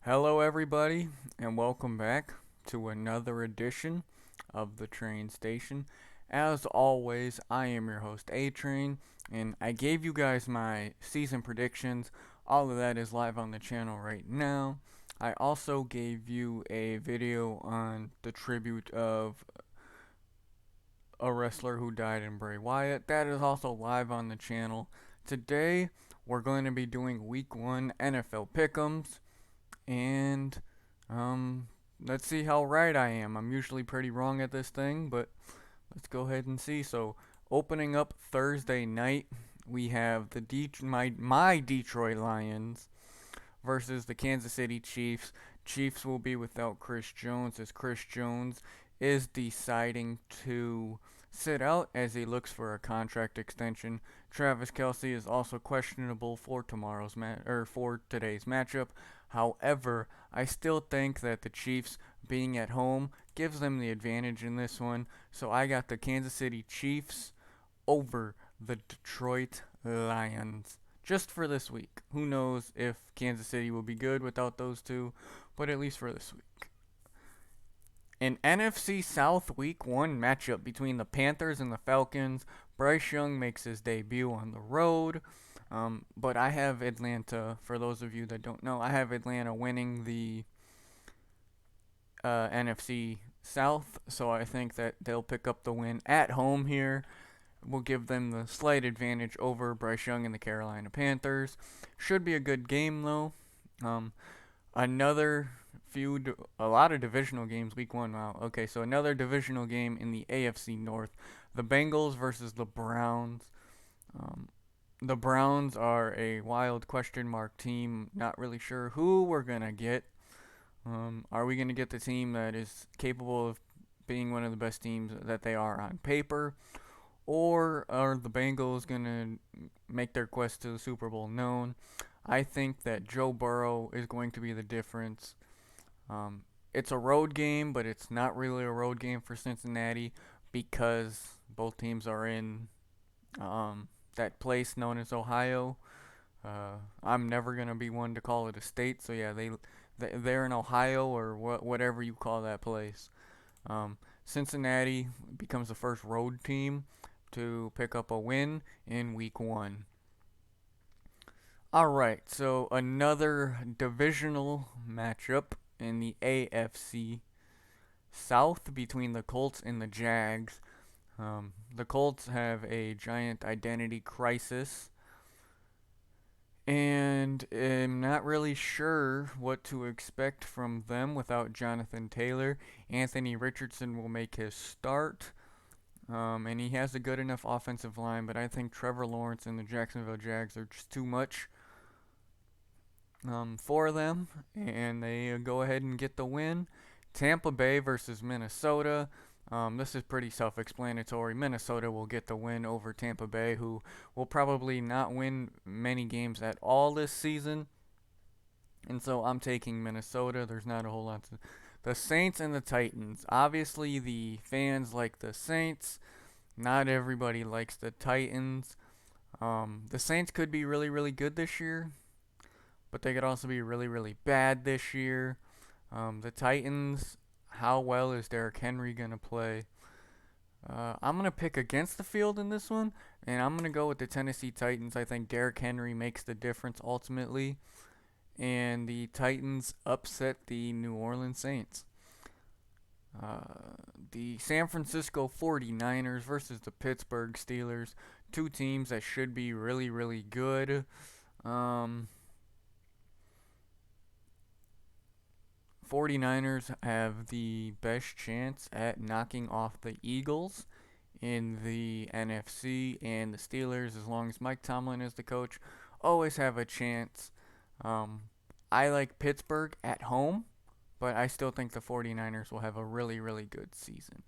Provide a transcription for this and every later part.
Hello, everybody, and welcome back to another edition of the Train Station. As always, I am your host, A Train, and I gave you guys my season predictions. All of that is live on the channel right now. I also gave you a video on the tribute of a wrestler who died in Bray Wyatt. That is also live on the channel. Today, we're going to be doing Week 1 NFL Pick'ems. And um, let's see how right I am. I'm usually pretty wrong at this thing, but let's go ahead and see. So, opening up Thursday night, we have my Detroit Lions versus the Kansas City Chiefs. Chiefs will be without Chris Jones, as Chris Jones is deciding to sit out as he looks for a contract extension. Travis Kelce is also questionable for for today's matchup. However, I still think that the Chiefs being at home gives them the advantage in this one. So I got the Kansas City Chiefs over the Detroit Lions just for this week. Who knows if Kansas City will be good without those two, but at least for this week. An NFC South Week 1 matchup between the Panthers and the Falcons. Bryce Young makes his debut on the road. But I have Atlanta, for those of you that don't know, I have Atlanta winning the NFC South, so I think that they'll pick up the win at home here. Will give them the slight advantage over Bryce Young and the Carolina Panthers. Should be a good game though. Um, another a lot of divisional games week 1. Wow. Okay, so another divisional game in the AFC North. The Bengals versus the Browns. Um, the Browns are a wild question mark team. Not really sure who we're gonna get. Are we gonna get the team that is capable of being one of the best teams that they are on paper? Or are the Bengals going to make their quest to the Super Bowl known? I think that Joe Burrow is going to be the difference. It's a road game, but it's not really a road game for Cincinnati because both teams are in that place known as Ohio. I'm never going to be one to call it a state, so yeah, they're in Ohio or whatever you call that place. Cincinnati becomes the first road team to pick up a win in week 1. All right, so another divisional matchup in the AFC South between the Colts and the Jags. The Colts have a giant identity crisis, and I'm not really sure what to expect from them without Jonathan Taylor. Anthony Richardson will make his start. And he has a good enough offensive line, but I think Trevor Lawrence and the Jacksonville Jags are just too much for them, and they go ahead and get the win. Tampa Bay versus Minnesota. This is pretty self explanatory. Minnesota will get the win over Tampa Bay, who will probably not win many games at all this season. And so I'm taking Minnesota. There's not a whole lot to. The Saints and the Titans. Obviously, the fans like the Saints. Not everybody likes the Titans. The Saints could be really, really good this year, but they could also be really, really bad this year. The Titans, how well is Derrick Henry going to play? I'm going to pick against the field in this one, and I'm going to go with the Tennessee Titans. I think Derrick Henry makes the difference ultimately, and the Titans upset the New Orleans Saints. The San Francisco 49ers versus the Pittsburgh Steelers. Two teams that should be really, really good. Um, 49ers have the best chance at knocking off the Eagles in the NFC, and the Steelers, as long as Mike Tomlin is the coach, always have a chance. Um, I like Pittsburgh at home, but I still think the 49ers will have a really, really good season.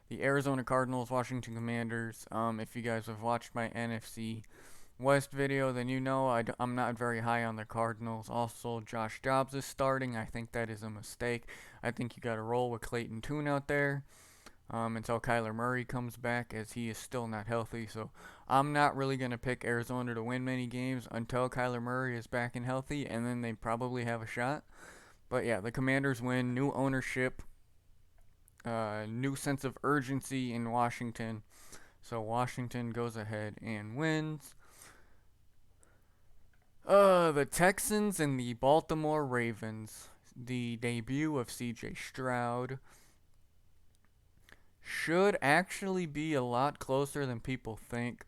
The Arizona Cardinals, Washington Commanders. If you guys have watched my NFC West video, then you know I'm not very high on the Cardinals. Also, Josh Dobbs is starting. I think that is a mistake. I think you got to roll with Clayton Tune out there until Kyler Murray comes back, as he is still not healthy. So I'm not really going to pick Arizona to win many games until Kyler Murray is back and healthy, and then they probably have a shot. But yeah, the Commanders win. New ownership, new sense of urgency in Washington. So Washington goes ahead and wins. The Texans and the Baltimore Ravens. The debut of CJ Stroud should actually be a lot closer than people think.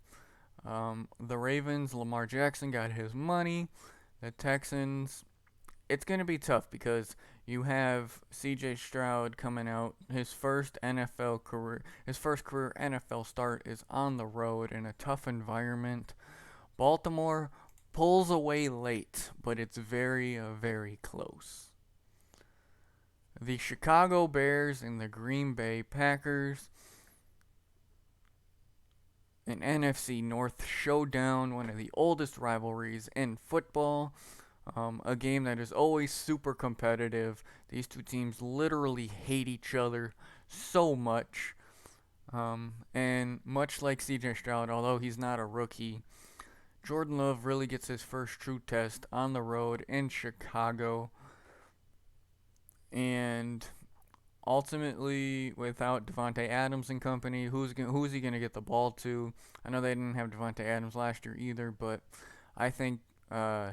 The Ravens, Lamar Jackson got his money. The Texans, it's going to be tough because you have CJ Stroud coming out. His first career NFL start is on the road in a tough environment. Baltimore pulls away late, but it's very, very close. The Chicago Bears and the Green Bay Packers. An NFC North showdown, one of the oldest rivalries in football. A game that is always super competitive. These two teams literally hate each other so much. And much like CJ Stroud, although he's not a rookie, Jordan Love really gets his first true test on the road in Chicago. And ultimately, without Davante Adams and company, who's he gonna get the ball to? I know they didn't have Davante Adams last year either, but I think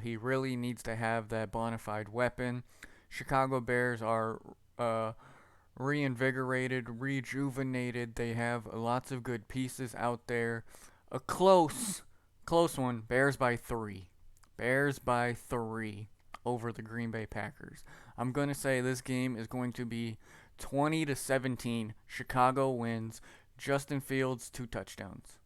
he really needs to have that bona fide weapon. Chicago Bears are reinvigorated, rejuvenated. They have lots of good pieces out there. A close one. Bears by 3. Bears by 3 over the Green Bay Packers. I'm going to say this game is going to be 20-17. Chicago wins. Justin Fields 2 touchdowns.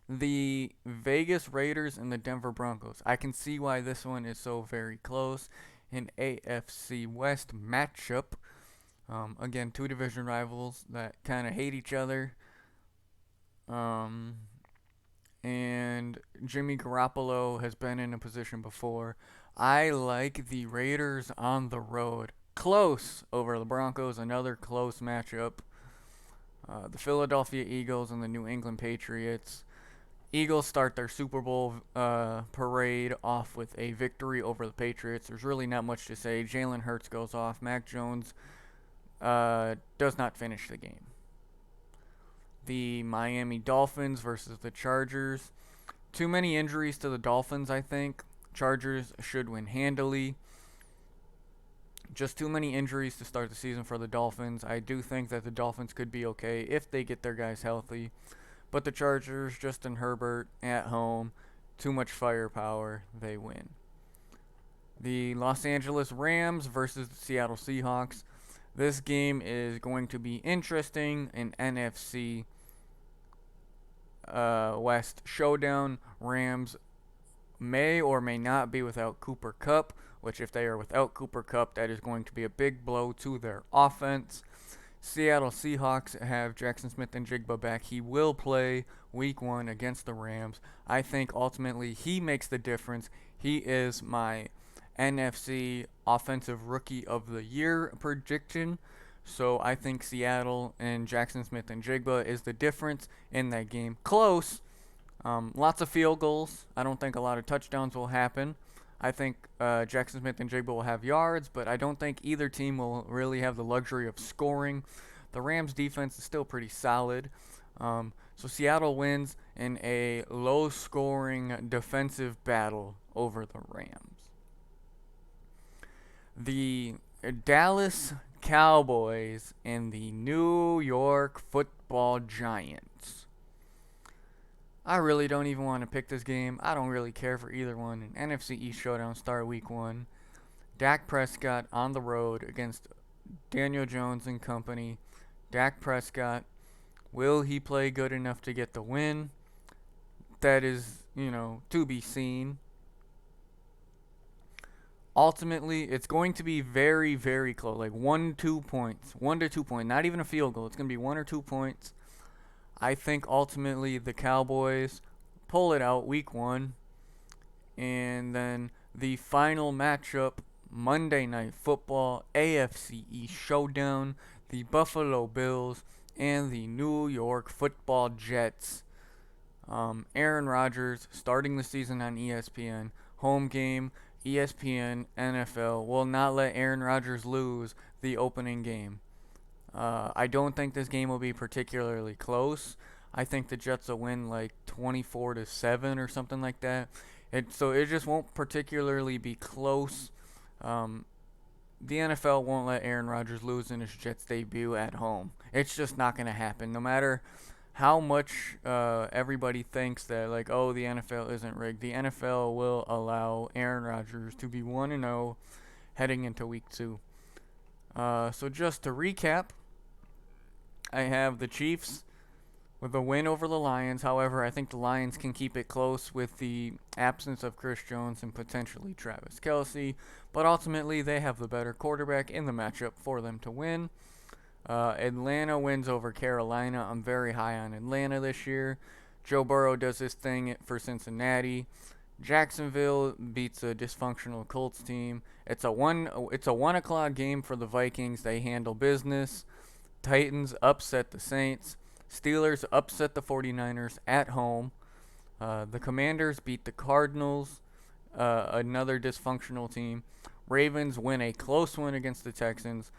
The Vegas Raiders and the Denver Broncos. I can see why this one is so very close. An AFC West matchup. Again, two division rivals that kind of hate each other. And Jimmy Garoppolo has been in a position before. I like the Raiders on the road. Close over the Broncos, another close matchup. The Philadelphia Eagles and the New England Patriots. Eagles start their Super Bowl parade off with a victory over the Patriots. There's really not much to say. Jalen Hurts goes off. Mac Jones does not finish the game. The Miami Dolphins versus the Chargers. Too many injuries to the Dolphins, I think. Chargers should win handily. Just too many injuries to start the season for the Dolphins. I do think that the Dolphins could be okay if they get their guys healthy. But the Chargers, Justin Herbert at home, too much firepower, they win. The Los Angeles Rams versus the Seattle Seahawks. This game is going to be interesting. An NFC West showdown. Rams may or may not be without Cooper Kupp, which if they are without Cooper Kupp, that is going to be a big blow to their offense. Seattle Seahawks have Jackson Smith-Njigba back. He will play week 1 against the Rams. I think ultimately he makes the difference. He is my NFC Offensive Rookie of the Year prediction. So I think Seattle and Jackson Smith-Njigba is the difference in that game. Close. Lots of field goals. I don't think a lot of touchdowns will happen. I think Jackson Smith-Njigba will have yards, but I don't think either team will really have the luxury of scoring. The Rams' defense is still pretty solid. So Seattle wins in a low-scoring defensive battle over the Rams. The Dallas Cowboys and the New York Football Giants. I really don't even want to pick this game. I don't really care for either one. An NFC East showdown start week 1. Dak Prescott on the road against Daniel Jones and company. Dak Prescott, will he play good enough to get the win? That is, to be seen. Ultimately, it's going to be very, very close. Like 1-2 points. 1 to 2 points. Not even a field goal. It's going to be 1 or 2 points. I think ultimately the Cowboys pull it out week 1. And then the final matchup, Monday Night Football, AFC East showdown, the Buffalo Bills and the New York Football Jets. Aaron Rodgers starting the season on ESPN. Home game. ESPN, NFL will not let Aaron Rodgers lose the opening game. I don't think this game will be particularly close. I think the Jets will win like 24-7 or something like that. So it just won't particularly be close. Um, the NFL won't let Aaron Rodgers lose in his Jets debut at home. It's just not going to happen. No matter how much everybody thinks that, like, oh, the NFL isn't rigged, the NFL will allow Aaron Rodgers to be 1-0 heading into week 2. So just to recap, I have the Chiefs with a win over the Lions. However, I think the Lions can keep it close with the absence of Chris Jones and potentially Travis Kelce. But ultimately, they have the better quarterback in the matchup for them to win. Atlanta wins over Carolina. I'm very high on Atlanta this year. Joe Burrow does his thing for Cincinnati. Jacksonville beats a dysfunctional Colts team. It's a 1 o'clock game for the Vikings. They handle business. Titans upset the Saints. Steelers upset the 49ers at home. The Commanders beat the Cardinals, another dysfunctional team. Ravens win a close one against the Texans.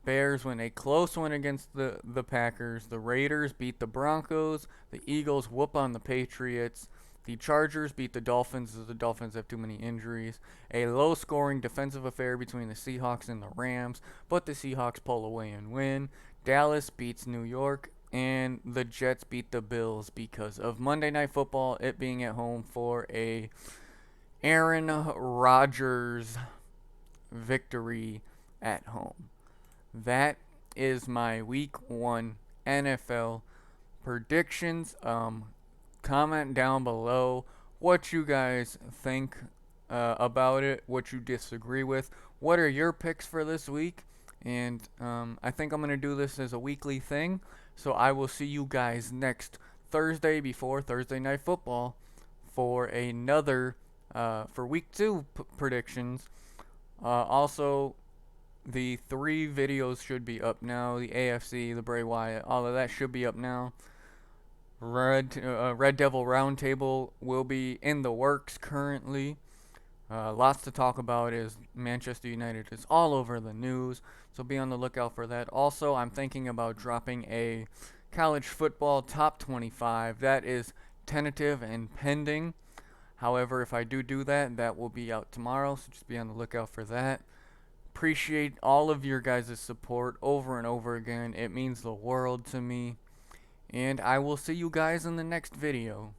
Bears win a close one against the Packers. The Raiders beat the Broncos. The Eagles whoop on the Patriots. The Chargers beat the Dolphins as the Dolphins have too many injuries. A low-scoring defensive affair between the Seahawks and the Rams, but the Seahawks pull away and win. Dallas beats New York, and the Jets beat the Bills because of Monday Night Football, it being at home for a Aaron Rodgers victory at home. That is my Week 1 NFL predictions. Comment down below what you guys think about it, what you disagree with. What are your picks for this week? And I think I'm going to do this as a weekly thing. So I will see you guys next Thursday before Thursday Night Football for another, for week 2 predictions. Also, the 3 videos should be up now. The AFC, the Bray Wyatt, all of that should be up now. Red Devil Roundtable will be in the works currently. Lots to talk about as Manchester United is all over the news, so be on the lookout for that. Also, I'm thinking about dropping a college football top 25. That is tentative and pending. However, if I do that, that will be out tomorrow, so just be on the lookout for that. Appreciate all of your guys' support over and over again. It means the world to me. And I will see you guys in the next video.